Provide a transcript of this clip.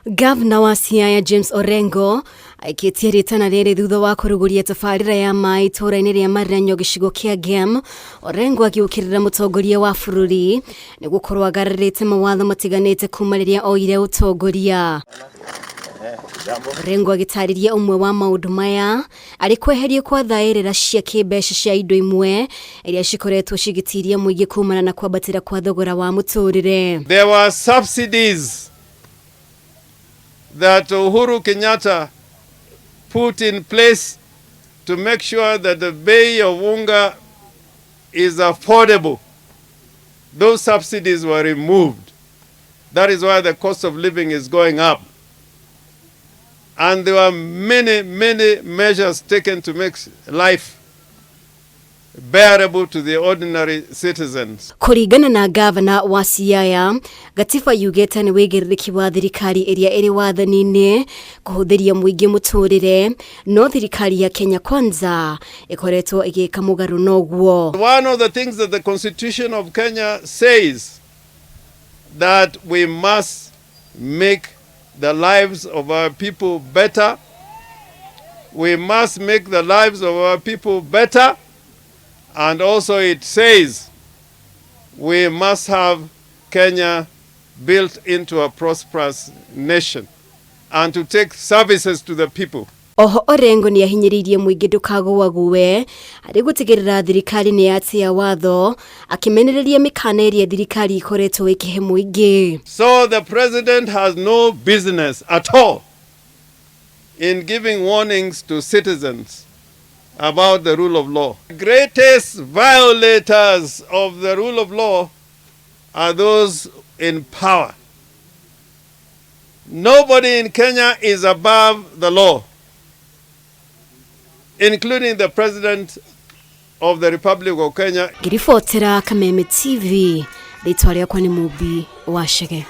Gavana wa Siaya James Orengo aikitie Ritana riri thutha wa kuruguria tabarira ya mai itũra-inĩ rĩa Maranyo gĩcigo kĩa Gem. Orengo agĩũkĩrĩra mũtongoria wa bũrũri nĩguo korwo agararĩte mawatho matiganĩte kuma rĩrĩa oire ũtongoria. Orengo agĩtarĩria ũmwe wa maũndũ maya arĩ kweheria kwa thaĩrĩra cia kĩmbeca cia indo imwe iria cikoretwo cigĩtiria muingi kumana na kwambatĩra kwa thogora wa mũtũrĩre. There were subsidies that Uhuru Kenyatta put in place to make sure that the bei of unga is affordable. Those subsidies were removed. That is why the cost of living is going up. And there were many measures taken to make life bearable to the ordinary citizens. Kũringana na gavana wa Siaya, gatiba ugite nĩ wĩigĩrĩrĩki wa thirikari ĩrĩa ĩrĩ wathani-inĩ kũhũthĩria muingi mũtũrĩre, no thirikari ya Kenya Kwanza ĩkoretwo ĩgĩka mũgarũ noguo. One of the things that the Constitution of Kenya says that we must make the lives of our people better. We must make the lives of our people better. And also it says we must have Kenya built into a prosperous nation and to take services to the people. Oho Orengo ni ahinyĩrĩirie muingi ndũkagũague harĩ gũtigĩrĩra thirikari nĩ yatia watho, akĩmenereria mĩkana ĩrĩa thirikari ikoretwo ĩkĩhe muingi. So the president has no business at all in giving warnings to citizens about the rule of law. The greatest violators of the rule of law are those in power. Nobody in Kenya is above the law, including the President of the Republic of Kenya. Ngiribotera Kameme TV, rĩtwa rĩakwa nĩ Mũmbi wa Chege.